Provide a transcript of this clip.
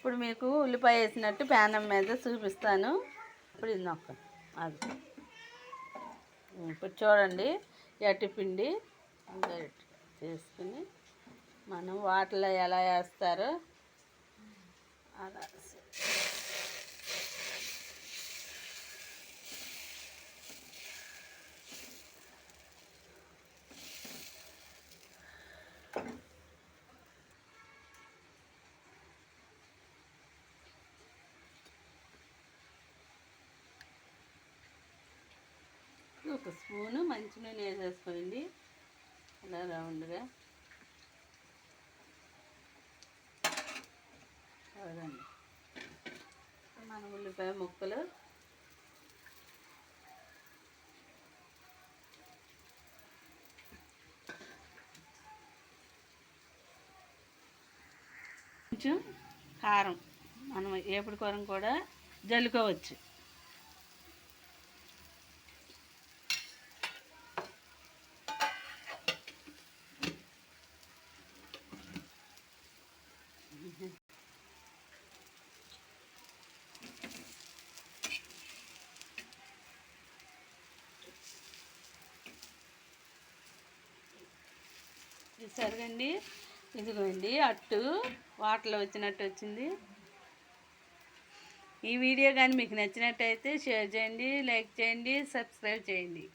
ఇప్పుడు మీకు ఉల్లిపాయ వేసినట్టు ప్యానం మీద చూపిస్తాను. ఇప్పుడు ఇది నొక్క అది ఇప్పుడు చూడండి ఎట్టి పిండి చేసుకుని మనం వాటర్లో ఎలా వేస్తారో అలా ఒక స్పూను మంచి నూనె వేసేసుకోండి అలా రౌండ్గా. చూడండి మన ఉల్లిపాయ ముక్కలు కొంచెం కారం మనం ఏపుడు కూరం కూడా జల్లుకోవచ్చు. సరిగండి ఇదిగోండి అట్టు వాటర్లో వచ్చినట్టు వచ్చింది. ఈ వీడియో కానీ మీకు నచ్చినట్టయితే షేర్ చేయండి, లైక్ చేయండి, సబ్స్క్రైబ్ చేయండి.